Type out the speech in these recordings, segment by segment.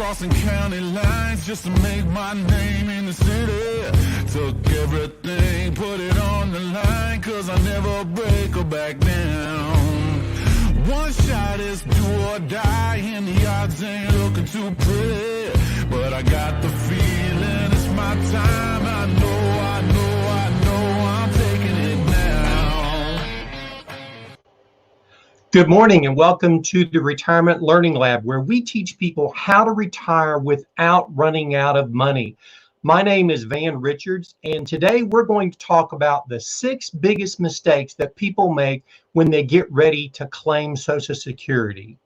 crossing county lines just to make my name in the city. Took everything, put it on the line, cause I never break or back down. One shot is do or die, and the odds ain't looking too pretty. But I got the feeling it's my time. I know I'm taking it now. Good morning and welcome to the Retirement Learning Lab, where we teach people how to retire without running out of money. My name is Van Richards, and today we're going to talk about the 6 biggest mistakes that people make when they get ready to claim Social Security.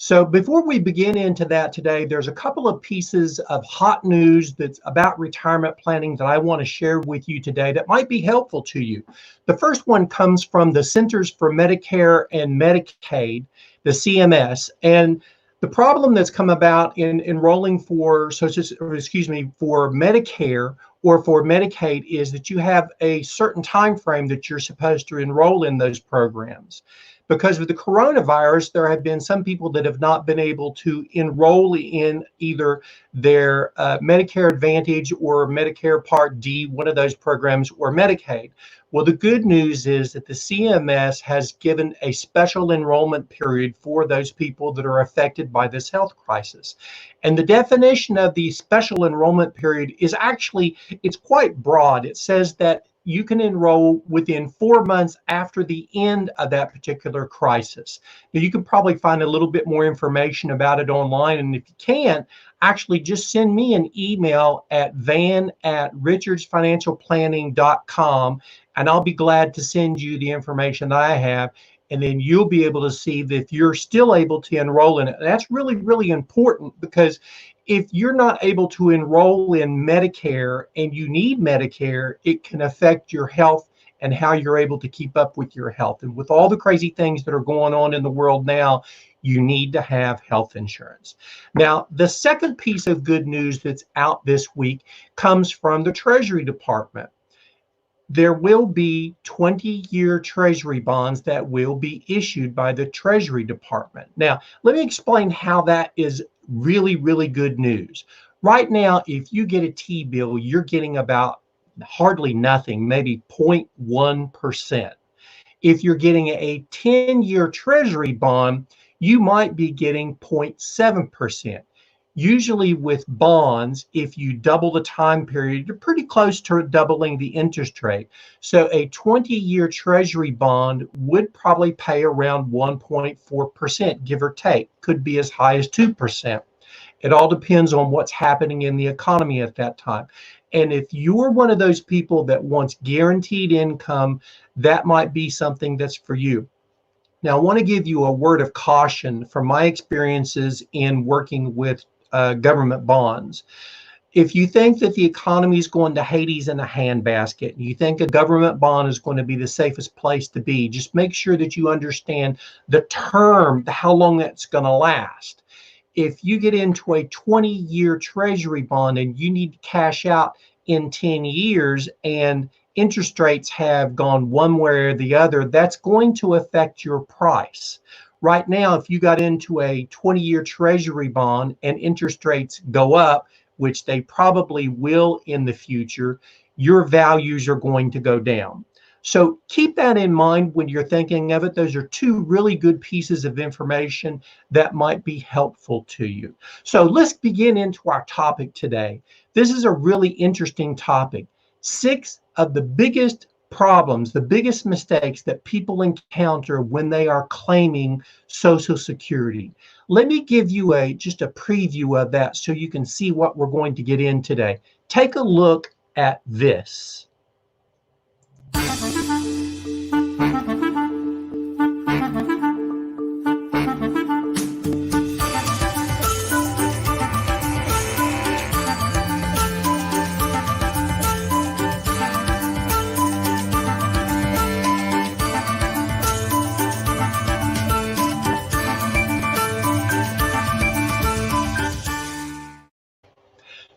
So before we begin into that today, there's a couple of pieces of hot news that's about retirement planning that I want to share with you today that might be helpful to you. The first one comes from the Centers for Medicare and Medicaid, the CMS, and the problem that's come about in enrolling for for Medicare or for Medicaid is that you have a certain time frame that you're supposed to enroll in those programs. Because of the coronavirus, there have been some people that have not been able to enroll in either their Medicare Advantage or Medicare Part D, one of those programs, or Medicaid. Well, the good news is that the CMS has given a special enrollment period for those people that are affected by this health crisis. And the definition of the special enrollment period is actually, it's quite broad. It says that you can enroll within 4 months after the end of that particular crisis. Now, you can probably find a little bit more information about it online. And if you can't, actually just send me an email at van@richardsfinancialplanning.com, and I'll be glad to send you the information that I have. And then you'll be able to see that if you're still able to enroll in it. And that's really, really important, because if you're not able to enroll in Medicare and you need Medicare, it can affect your health and how you're able to keep up with your health. And with all the crazy things that are going on in the world now, you need to have health insurance. Now, the second piece of good news that's out this week comes from the Treasury Department. There will be 20-year Treasury bonds that will be issued by the Treasury Department. Now, let me explain how that is really, really good news. Right now, if you get a T-bill, you're getting about hardly nothing, maybe 0.1%. If you're getting a 10-year Treasury bond, you might be getting 0.7%. Usually with bonds, if you double the time period, you're pretty close to doubling the interest rate. So a 20-year Treasury bond would probably pay around 1.4%, give or take. Could be as high as 2%. It all depends on what's happening in the economy at that time. And if you're one of those people that wants guaranteed income, that might be something that's for you. Now, I want to give you a word of caution from my experiences in working with government bonds. If you think that the economy is going to Hades in a handbasket, and you think a government bond is going to be the safest place to be, just make sure that you understand the term, how long that's going to last. If you get into a 20-year Treasury bond and you need to cash out in 10 years and interest rates have gone one way or the other, that's going to affect your price. Right now, if you got into a 20-year Treasury bond and interest rates go up, which they probably will in the future, your values are going to go down. So keep that in mind when you're thinking of it. Those are 2 really good pieces of information that might be helpful to you. So let's begin into our topic today. This is a really interesting topic. 6 of the biggest problems, the biggest mistakes that people encounter when they are claiming Social Security. Let me give you just a preview of that so you can see what we're going to get in today. Take a look at this.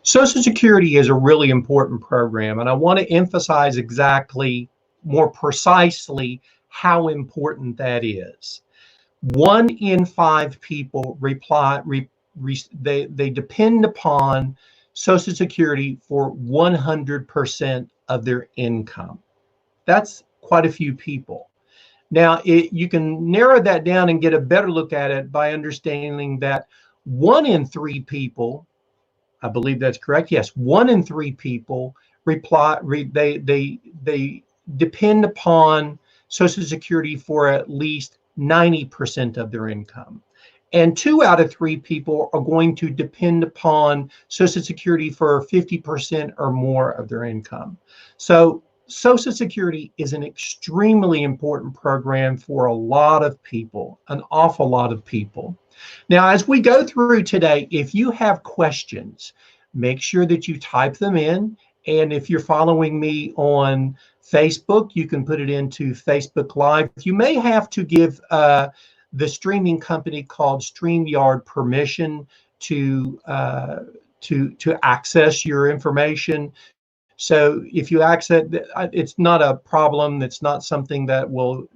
Social Security is a really important program, and I want to emphasize exactly, more precisely, how important that is. 1 in 5 people they depend upon Social Security for 100% of their income. That's quite a few people. Now, you can narrow that down and get a better look at it by understanding that 1 in 3 people, I believe that's correct. Yes, 1 in 3 people they depend upon Social Security for at least 90% of their income. And 2 out of 3 people are going to depend upon Social Security for 50% or more of their income. So Social Security is an extremely important program for a lot of people, an awful lot of people. Now, as we go through today, if you have questions, make sure that you type them in. And if you're following me on Facebook, you can put it into Facebook Live. You may have to give the streaming company called StreamYard permission to access your information. So if you access, it's not a problem. It's not something that will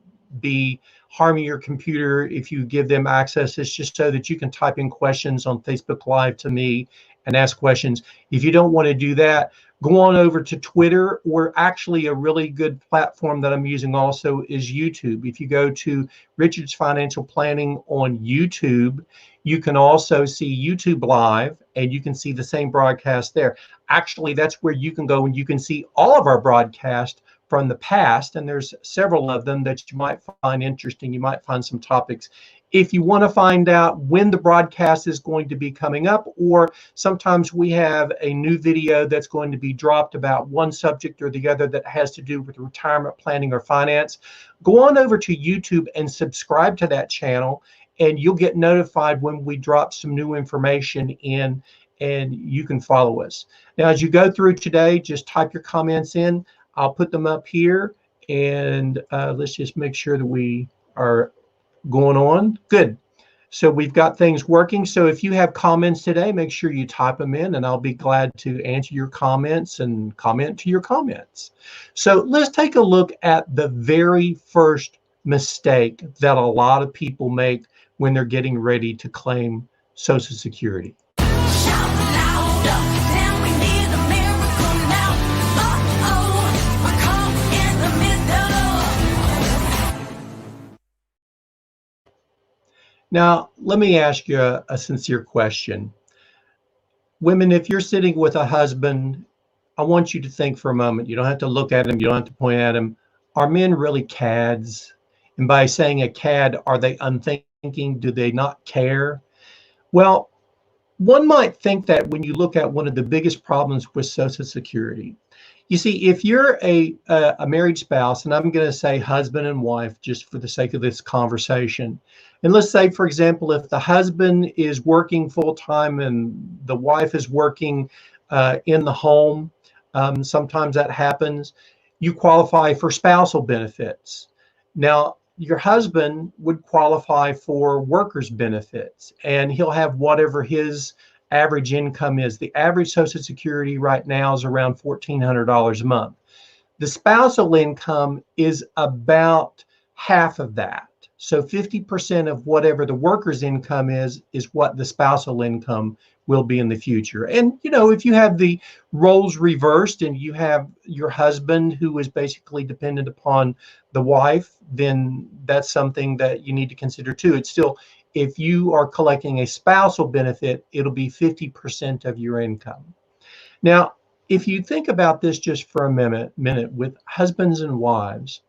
be harming your computer if you give them access. It's just so that you can type in questions on Facebook Live to me and ask questions. If you don't want to do that, go on over to Twitter, or actually a really good platform that I'm using also is YouTube. If you go to Richard's Financial Planning on YouTube, you can also see YouTube Live, and you can see the same broadcast there. Actually, that's where you can go and you can see all of our broadcasts from the past, and there's several of them that you might find interesting. You might find some topics. If you want to find out when the broadcast is going to be coming up, or sometimes we have a new video that's going to be dropped about one subject or the other that has to do with retirement planning or finance, go on over to YouTube and subscribe to that channel, and you'll get notified when we drop some new information in, and you can follow us. Now, as you go through today, just type your comments in. I'll put them up here, and let's just make sure that we are going on. Good. So we've got things working. So if you have comments today, make sure you type them in, and I'll be glad to answer your comments and comment to your comments. So let's take a look at the very first mistake that a lot of people make when they're getting ready to claim Social Security. Now, let me ask you a sincere question. Women, if you're sitting with a husband, I want you to think for a moment. You don't have to look at him. You don't have to point at him. Are men really cads? And by saying a cad, are they unthinking? Do they not care? Well, one might think that when you look at one of the biggest problems with Social Security. You see, if you're a married spouse, and I'm going to say husband and wife just for the sake of this conversation, and let's say, for example, if the husband is working full-time and the wife is working in the home, sometimes that happens, you qualify for spousal benefits. Now, your husband would qualify for workers' benefits, and he'll have whatever his average income is. The average Social Security right now is around $1,400 a month. The spousal income is about half of that. So 50% of whatever the worker's income is what the spousal income will be in the future. And, you know, if you have the roles reversed and you have your husband who is basically dependent upon the wife, then that's something that you need to consider too. It's still, if you are collecting a spousal benefit, it'll be 50% of your income. Now, if you think about this just for a minute with husbands and wives,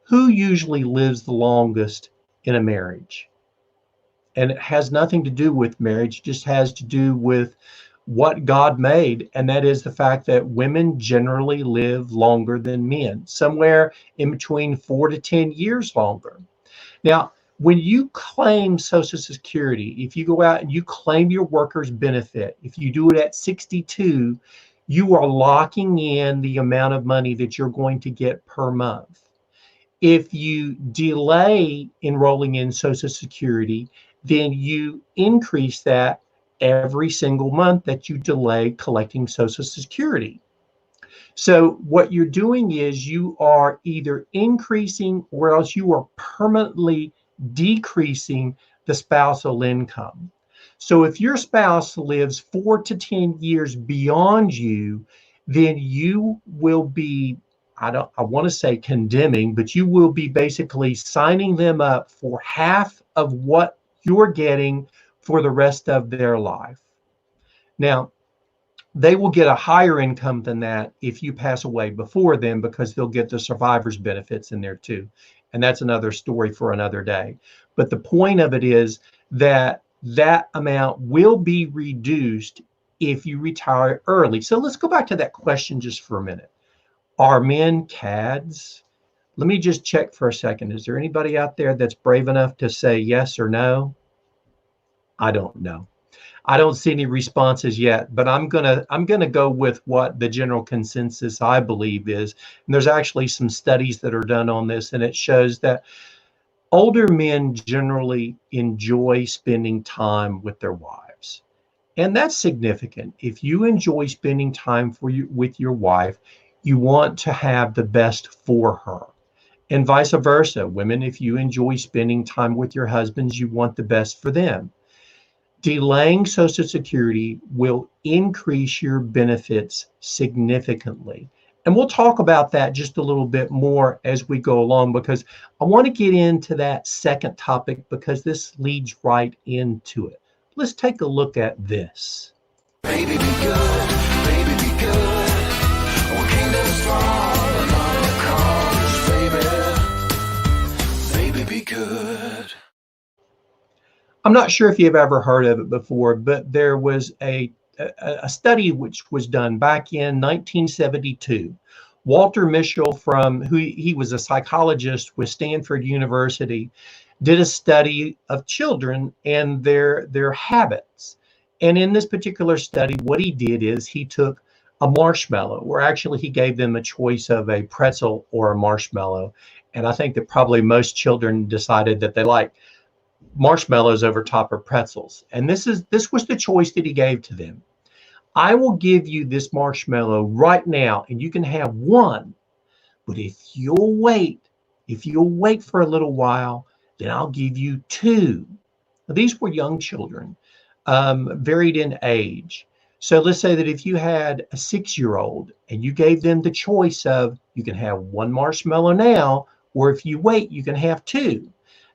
who usually lives the longest in a marriage? And it has nothing to do with marriage, it just has to do with what God made. And that is the fact that women generally live longer than men, somewhere in between 4 to 10 years longer. Now, when you claim Social Security, if you go out and you claim your workers' benefit, if you do it at 62, you are locking in the amount of money that you're going to get per month. If you delay enrolling in Social Security, then you increase that every single month that you delay collecting Social Security. So what you're doing is you are either increasing or else you are permanently decreasing the spousal income. So if your spouse lives 4 to 10 years beyond you, then you will be, I want to say condemning, but you will be basically signing them up for half of what you're getting for the rest of their life. Now, they will get a higher income than that if you pass away before them, because they'll get the survivor's benefits in there too. And that's another story for another day. But the point of it is that that amount will be reduced if you retire early. So let's go back to that question just for a minute. Are men cads? Let me just check for a second. Is there anybody out there that's brave enough to say yes or no? I don't know. I don't see any responses yet, but I'm gonna go with what the general consensus I believe is. And there's actually some studies that are done on this, and it shows that older men generally enjoy spending time with their wives. And that's significant. If you enjoy spending time with your wife, you want to have the best for her. And vice versa. Women, if you enjoy spending time with your husbands, you want the best for them. Delaying Social Security will increase your benefits significantly. And we'll talk about that just a little bit more as we go along, because I want to get into that second topic because this leads right into it. Let's take a look at this. Baby, be good. Baby, be good. Our kingdom's falling on the cross, baby. Baby, be good. I'm not sure if you've ever heard of it before, but there was a study which was done back in 1972. Walter Mischel, he was a psychologist with Stanford University, did a study of children and their habits. And in this particular study, what he did is he took a marshmallow, or actually he gave them a choice of a pretzel or a marshmallow. And I think that probably most children decided that they liked marshmallows over top of pretzels. And this was the choice that he gave to them. I will give you this marshmallow right now, and you can have one. But if you'll wait for a little while, then I'll give you two. Now, these were young children, varied in age. So let's say that if you had a 6-year-old and you gave them the choice of, you can have one marshmallow now, or if you wait, you can have two.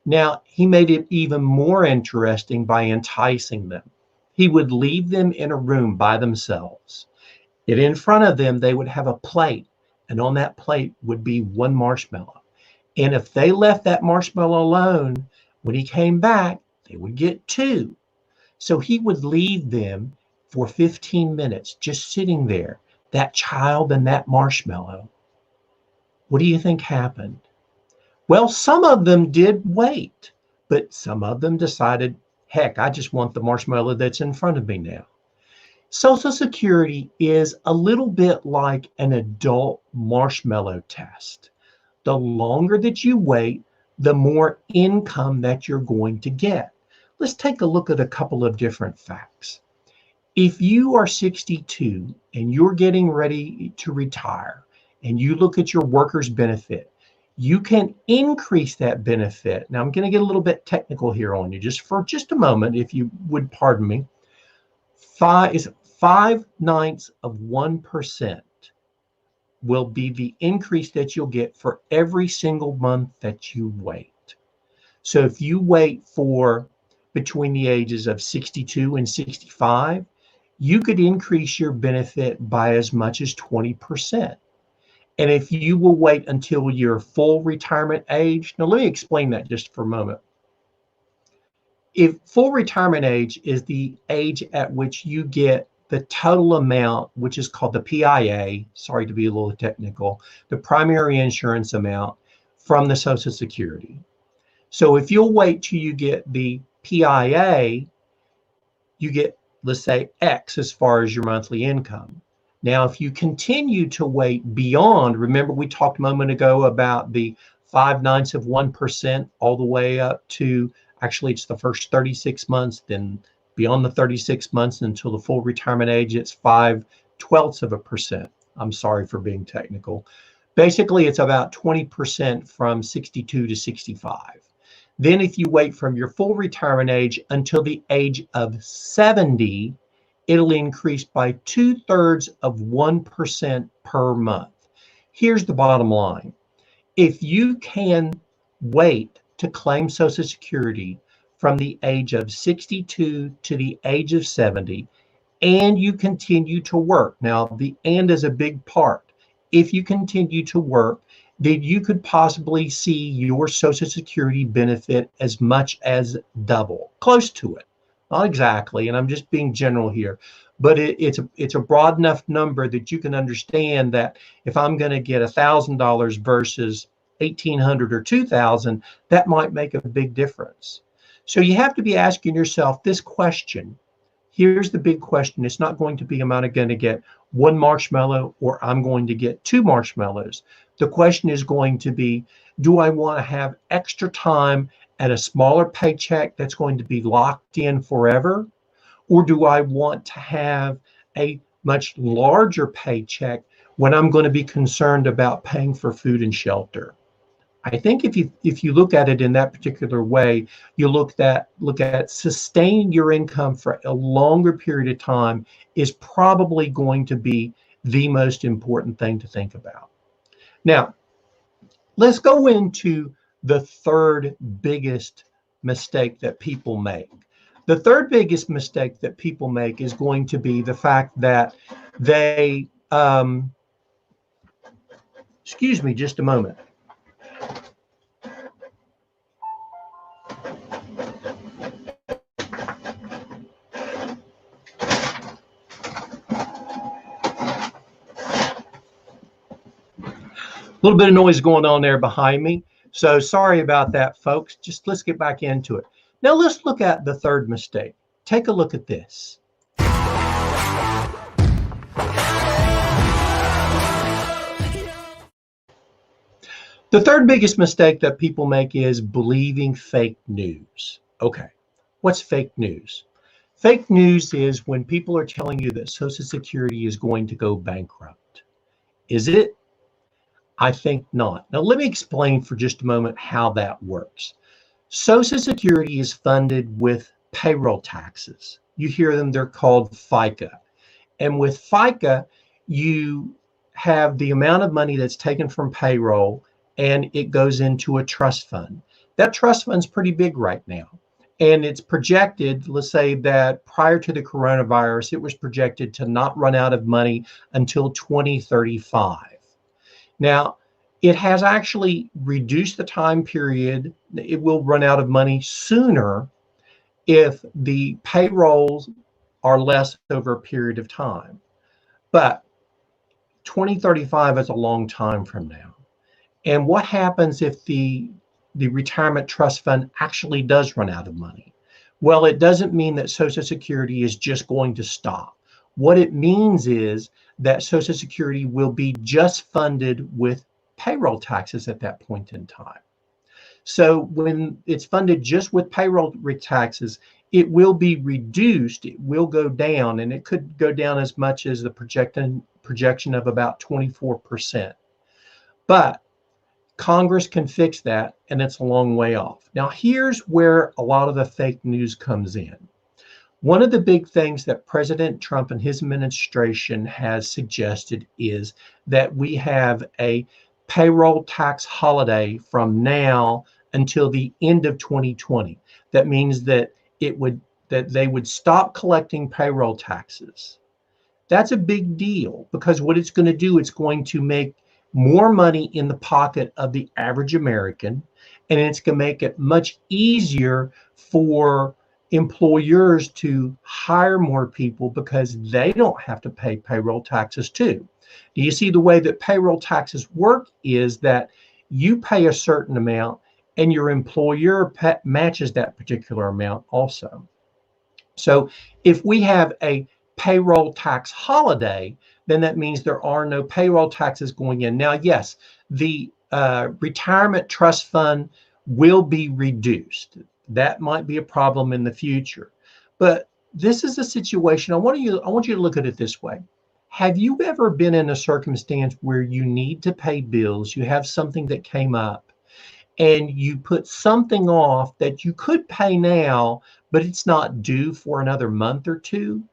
Now, he made it even more interesting by enticing them. He would leave them in a room by themselves. And in front of them, they would have a plate. And on that plate would be one marshmallow. And if they left that marshmallow alone, when he came back, they would get two. So he would leave them for 15 minutes, just sitting there, that child and that marshmallow. What do you think happened? Well, some of them did wait, but some of them decided, heck, I just want the marshmallow that's in front of me now. Social Security is a little bit like an adult marshmallow test. The longer that you wait, the more income that you're going to get. Let's take a look at a couple of different facts. If you are 62 and you're getting ready to retire and you look at your workers' benefit, you can increase that benefit. Now, I'm going to get a little bit technical here on you just for a moment, if you would pardon me. 5/9% will be the increase that you'll get for every single month that you wait. So if you wait for between the ages of 62 and 65, you could increase your benefit by as much as 20%. And if you will wait until your full retirement age, now let me explain that just for a moment. If full retirement age is the age at which you get the total amount, which is called the PIA, sorry to be a little technical, the primary insurance amount from the Social Security. So if you'll wait till you get the PIA, you get, let's say, X as far as your monthly income. Now, if you continue to wait beyond, remember we talked a moment ago about the 0.5% all the way up to, actually it's the first 36 months, then beyond the 36 months until the full retirement age, it's 0.512%. I'm sorry for being technical. Basically, it's about 20% from 62 to 65. Then if you wait from your full retirement age until the age of 70, it'll increase by 2/3 of 1% per month. Here's the bottom line. If you can wait to claim Social Security from the age of 62 to the age of 70, and you continue to work. Now, the and is a big part. If you continue to work, then you could possibly see your Social Security benefit as much as double, close to it. Not exactly, and I'm just being general here, but it's a broad enough number that you can understand that if I'm going to get $1,000 versus 1,800 or 2,000, that might make a big difference. So you have to be asking yourself this question. Here's the big question. It's not going to be, am I going to get one marshmallow or I'm going to get two marshmallows? The question is going to be, do I want to have extra time at a smaller paycheck that's going to be locked in forever? Or do I want to have a much larger paycheck when I'm going to be concerned about paying for food and shelter? I think if you look at it in that particular way, you look at sustaining your income for a longer period of time is probably going to be the most important thing to think about. Now, let's go into the third biggest mistake that people make. The third biggest mistake that people make is going to be the fact that they, excuse me just a moment. A little bit of noise going on there behind me. So sorry about that, folks. Just let's get back into it. Now let's look at the third mistake. Take a look at this. The third biggest mistake that people make is believing fake news. Okay, what's fake news? Fake news is when people are telling you that Social Security is going to go bankrupt. Is it? I think not. Now, let me explain for just a moment how that works. Social Security is funded with payroll taxes. You hear them, they're called FICA. And with FICA, you have the amount of money that's taken from payroll and it goes into a trust fund. That trust fund's pretty big right now. And it's projected, let's say that prior to the coronavirus, it was projected to not run out of money until 2035. Now, it has actually reduced the time period. It will run out of money sooner if the payrolls are less over a period of time. But 2035 is a long time from now. And what happens if the retirement trust fund actually does run out of money? Well, it doesn't mean that Social Security is just going to stop. What it means is that Social Security will be just funded with payroll taxes at that point in time. So when it's funded just with payroll taxes, it will be reduced, it will go down, and it could go down as much as the projection of about 24%. But Congress can fix that, and it's a long way off. Now, here's where a lot of the fake news comes in. One of the big things that President Trump and his administration has suggested is that we have a payroll tax holiday from now until the end of 2020. That means that they would stop collecting payroll taxes. That's a big deal because what it's going to do, it's going to make more money in the pocket of the average American, and it's going to make it much easier for employers to hire more people because they don't have to pay payroll taxes too. Do you see the way that payroll taxes work is that you pay a certain amount and your employer matches that particular amount also. So if we have a payroll tax holiday, then that means there are no payroll taxes going in. Now, yes, the retirement trust fund will be reduced. That might be a problem in the future. But this is a situation, I want you to look at it this way. Have you ever been in a circumstance where you need to pay bills, you have something that came up, and you put something off that you could pay now, but it's not due for another month or two.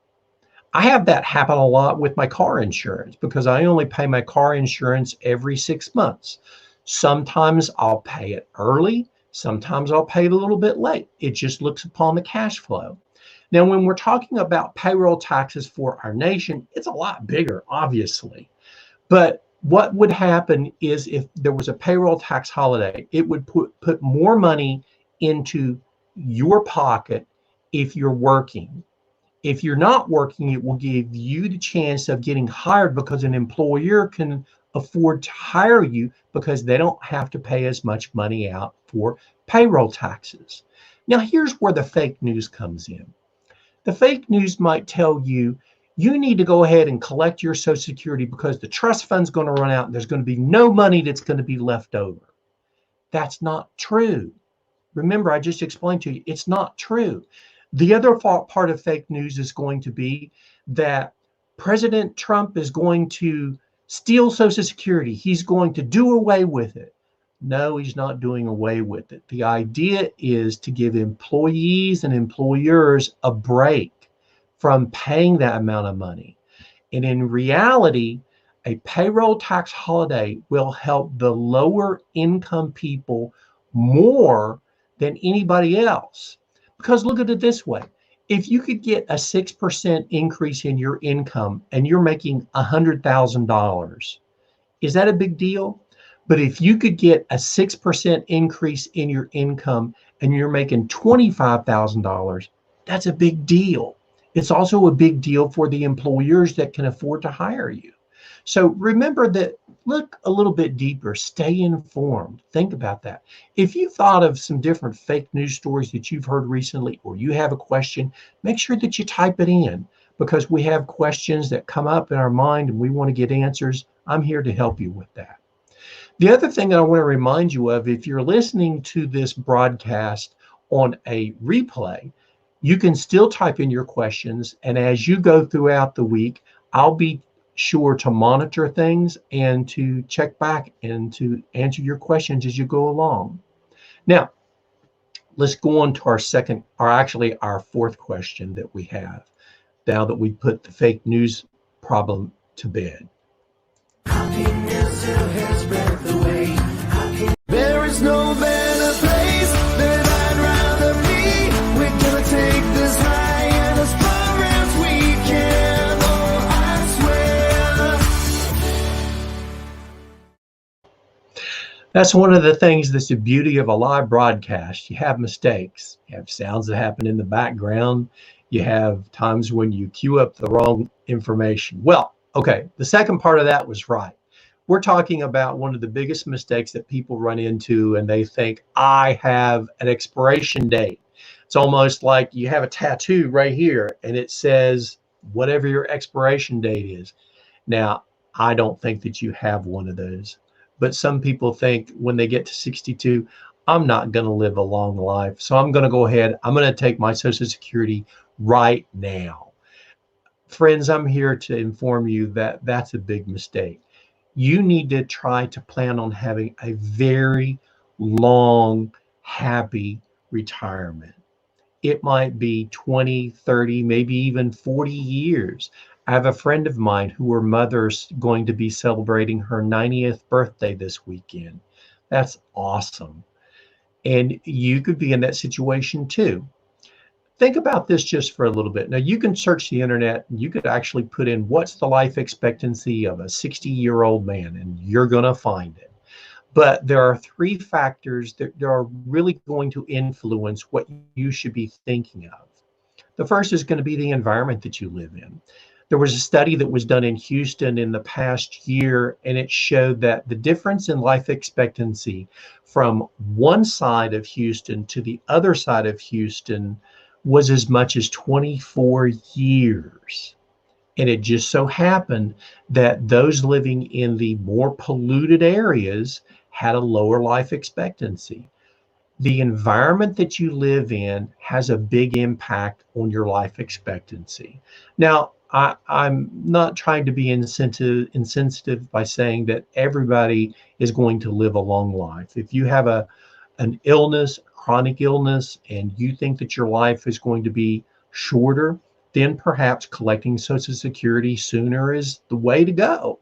I have that happen a lot with my car insurance because I only pay my car insurance every 6 months. Sometimes I'll pay it early. Sometimes I'll pay it a little bit late. It just looks upon the cash flow. Now, when we're talking about payroll taxes for our nation, it's a lot bigger, obviously. But what would happen is if there was a payroll tax holiday, it would put more money into your pocket if you're working. If you're not working, it will give you the chance of getting hired because an employer can afford to hire you because they don't have to pay as much money out for payroll taxes. Now, here's where the fake news comes in. The fake news might tell you, you need to go ahead and collect your Social Security because the trust fund's going to run out and there's going to be no money that's going to be left over. That's not true. Remember, I just explained to you, it's not true. The other part of fake news is going to be that President Trump is going to steal Social Security. He's going to do away with it. No, he's not doing away with it. The idea is to give employees and employers a break from paying that amount of money. And in reality, a payroll tax holiday will help the lower income people more than anybody else. Because look at it this way. If you could get a 6% increase in your income and you're making $100,000, is that a big deal? But if you could get a 6% increase in your income and you're making $25,000, that's a big deal. It's also a big deal for the employers that can afford to hire you. So remember that, look a little bit deeper, stay informed. Think about that. If you thought of some different fake news stories that you've heard recently, or you have a question, make sure that you type it in because we have questions that come up in our mind and we want to get answers. I'm here to help you with that. The other thing that I want to remind you of, if you're listening to this broadcast on a replay, you can still type in your questions. And as you go throughout the week, I'll be sure to monitor things and to check back and to answer your questions as you go along. Now, let's go on to our fourth question that we have now that we put the fake news problem to bed. There is no better place that I'd rather be. We're gonna take this high and as far as we can. Oh, I swear. That's one of the things that's the beauty of a live broadcast. You have mistakes. You have sounds that happen in the background. You have times when you queue up the wrong information. Well, okay, the second part of that was right. We're talking about one of the biggest mistakes that people run into, and they think, I have an expiration date. It's almost like you have a tattoo right here and it says whatever your expiration date is. Now, I don't think that you have one of those, but some people think when they get to 62, I'm not going to live a long life. So I'm going to go ahead. I'm going to take my Social Security right now. Friends, I'm here to inform you that that's a big mistake. You need to try to plan on having a very long, happy retirement. It might be 20, 30, maybe even 40 years. I have a friend of mine who her mother's going to be celebrating her 90th birthday this weekend. That's awesome. And you could be in that situation too. Think about this just for a little bit. Now, you can search the internet and you could actually put in what's the life expectancy of a 60-year-old man, and you're going to find it. But there are three factors that are really going to influence what you should be thinking of. The first is going to be the environment that you live in. There was a study that was done in Houston in the past year, and it showed that the difference in life expectancy from one side of Houston to the other side of Houston was as much as 24 years. And it just so happened that those living in the more polluted areas had a lower life expectancy. The environment that you live in has a big impact on your life expectancy. Now, I'm not trying to be insensitive by saying that everybody is going to live a long life. If you have a an illness, chronic illness, and you think that your life is going to be shorter, then perhaps collecting Social Security sooner is the way to go.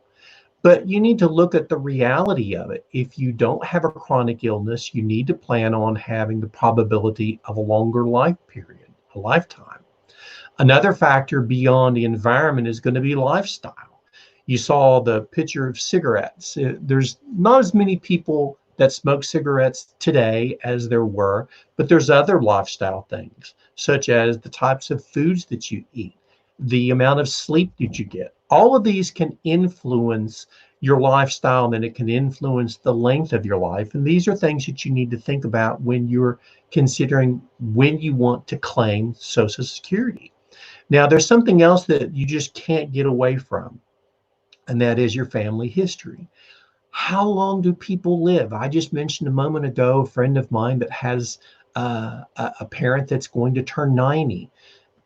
But you need to look at the reality of it. If you don't have a chronic illness, you need to plan on having the probability of a longer life period, a lifetime. Another factor beyond the environment is going to be lifestyle. You saw the picture of cigarettes. There's not as many people that smoke cigarettes today as there were, but there's other lifestyle things, such as the types of foods that you eat, the amount of sleep that you get. All of these can influence your lifestyle, and then it can influence the length of your life. And these are things that you need to think about when you're considering when you want to claim Social Security. Now, there's something else that you just can't get away from, and that is your family history. How long do people live? I just mentioned a moment ago a friend of mine that has a parent that's going to turn 90.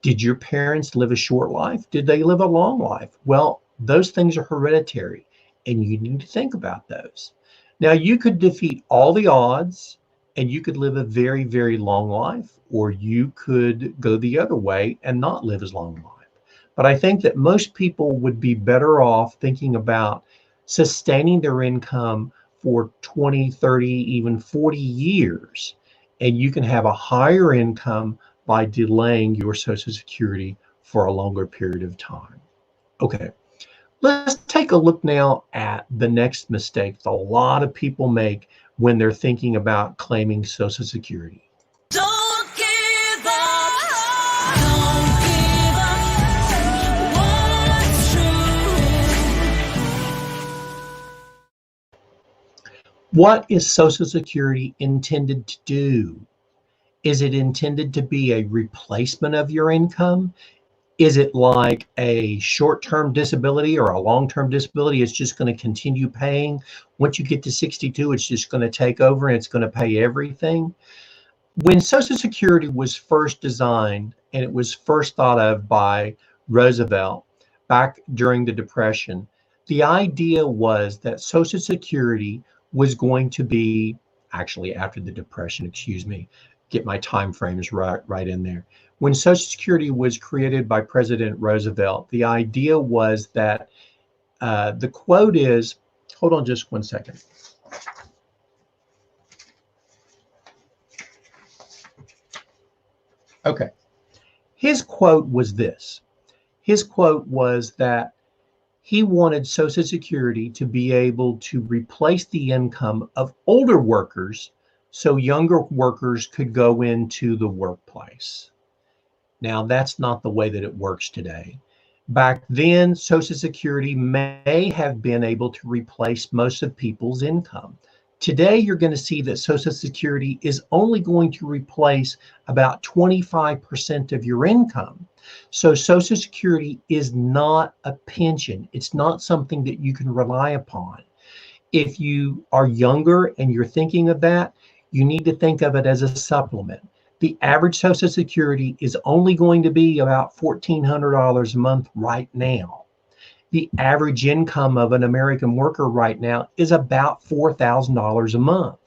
Did your parents live a short life? Did they live a long life? Well, those things are hereditary, and you need to think about those. Now, you could defeat all the odds, and you could live a very, very long life, or you could go the other way and not live as long a life. But I think that most people would be better off thinking about sustaining their income for 20, 30, even 40 years, and you can have a higher income by delaying your Social Security for a longer period of time. Okay, let's take a look now at the next mistake that a lot of people make when they're thinking about claiming Social Security. Don't give up. Don't give up. What's true? What is Social Security intended to do? Is it intended to be a replacement of your income? Is it like a short-term disability or a long-term disability? It's just going to continue paying. Once you get to 62, it's just going to take over and it's going to pay everything. When Social Security was first designed and it was first thought of by Roosevelt back during the Depression, the idea was that Social Security was going to be, actually after the Depression, excuse me, get my time frames right in there. When Social Security was created by President Roosevelt, the idea was that the quote is, hold on just one second. Okay. His quote was this. His quote was that he wanted Social Security to be able to replace the income of older workers so younger workers could go into the workplace. Now, that's not the way that it works today. Back then, Social Security may have been able to replace most of people's income. Today, you're going to see that Social Security is only going to replace about 25% of your income. So Social Security is not a pension. It's not something that you can rely upon. If you are younger and you're thinking of that, you need to think of it as a supplement. The average Social Security is only going to be about $1,400 a month right now. The average income of an American worker right now is about $4,000 a month.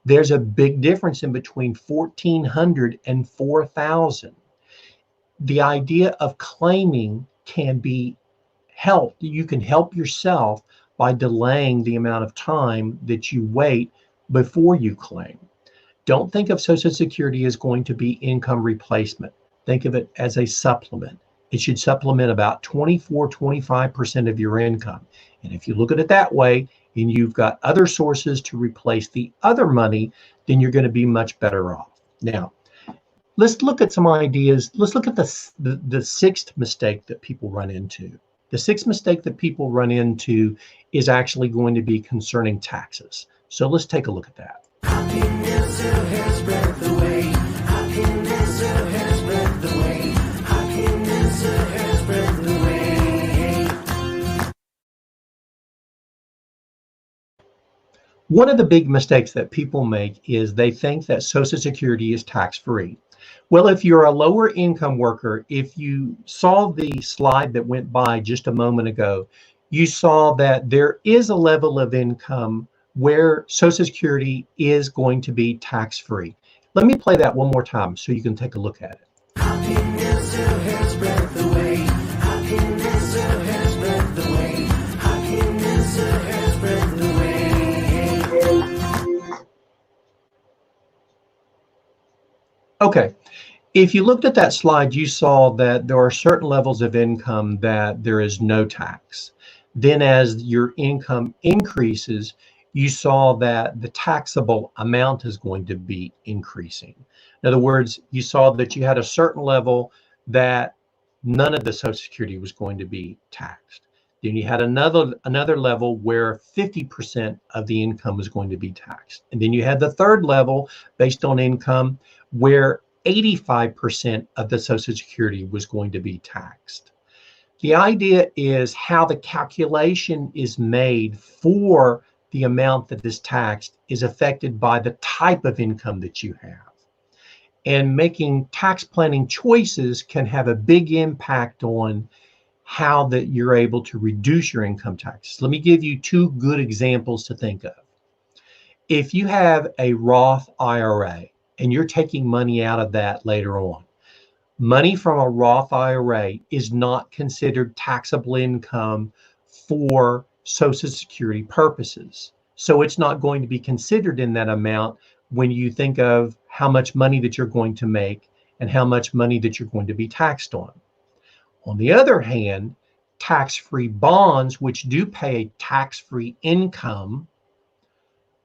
There's a big difference in between $1,400 and $4,000. The idea of claiming can be helped. You can help yourself by delaying the amount of time that you wait before you claim. Don't think of Social Security as going to be income replacement. Think of it as a supplement. It should supplement about 24-25% of your income. And if you look at it that way, and you've got other sources to replace the other money, then you're going to be much better off. Now, let's look at some ideas. Let's look at the sixth mistake that people run into. The sixth mistake that people run into is actually going to be concerning taxes. So let's take a look at that. Happiness a hair's breadth away. Happiness a hair's breadth away. Happiness a hair's breadth away. One of the big mistakes that people make is they think that Social Security is tax-free. Well, if you're a lower income worker, if you saw the slide that went by just a moment ago, you saw that there is a level of income where Social Security is going to be tax-free. Let me play that one more time so you can take a look at it. Happiness still has breath away. Happiness still has breath away. Happiness still has breath away. Okay, if you looked at that slide, you saw that there are certain levels of income that there is no tax. Then as your income increases, you saw that the taxable amount is going to be increasing. In other words, you saw that you had a certain level that none of the Social Security was going to be taxed. Then you had another level where 50% of the income was going to be taxed. And then you had the third level based on income where 85% of the Social Security was going to be taxed. The idea is how the calculation is made for the amount that is taxed is affected by the type of income that you have. And making tax planning choices can have a big impact on how that you're able to reduce your income taxes. Let me give you two good examples to think of. If you have a Roth IRA and you're taking money out of that later on, money from a Roth IRA is not considered taxable income for Social Security purposes. So it's not going to be considered in that amount when you think of how much money that you're going to make and how much money that you're going to be taxed on. On the other hand, tax-free bonds, which do pay a tax-free income,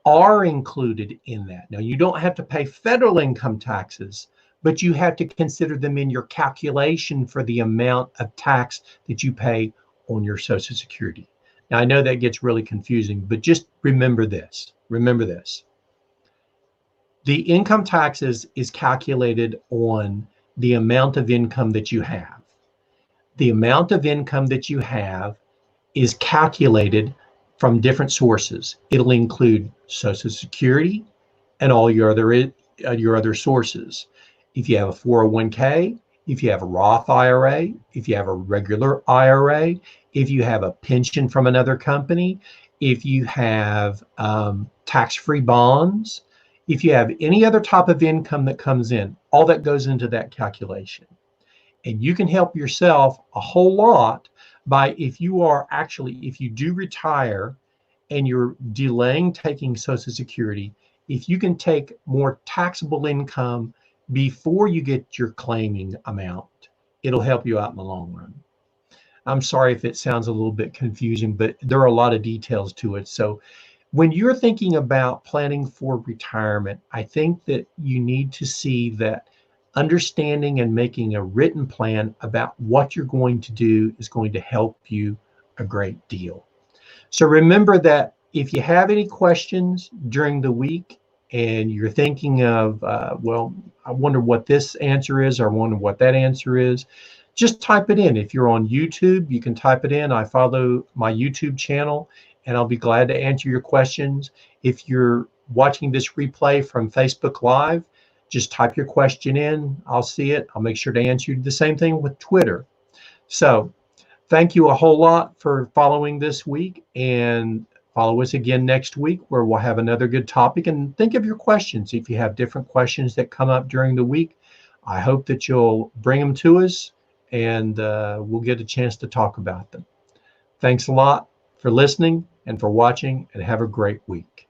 are included in that. Now, you don't have to pay federal income taxes, but you have to consider them in your calculation for the amount of tax that you pay on your Social Security. Now, I know that gets really confusing, but just remember this. Remember this. The income taxes is calculated on the amount of income that you have. The amount of income that you have is calculated from different sources. It'll include Social Security and all your other sources. If you have a 401k, if you have a Roth IRA, if you have a regular IRA, if you have a pension from another company, if you have tax-free bonds, if you have any other type of income that comes in, all that goes into that calculation. And you can help yourself a whole lot by if you do retire and you're delaying taking Social Security, if you can take more taxable income before you get your claiming amount, it'll help you out in the long run. I'm sorry if it sounds a little bit confusing, but there are a lot of details to it. So when you're thinking about planning for retirement, I think that you need to see that understanding and making a written plan about what you're going to do is going to help you a great deal. So remember that if you have any questions during the week and you're thinking of, well, I wonder what this answer is, or I wonder what that answer is, just type it in. If you're on YouTube, you can type it in. I follow my YouTube channel, and I'll be glad to answer your questions. If you're watching this replay from Facebook Live, just type your question in. I'll see it. I'll make sure to answer you. The same thing with Twitter. So thank you a whole lot for following this week, and follow us again next week where we'll have another good topic. And think of your questions. If you have different questions that come up during the week, I hope that you'll bring them to us, and we'll get a chance to talk about them. Thanks a lot for listening and for watching, and have a great week.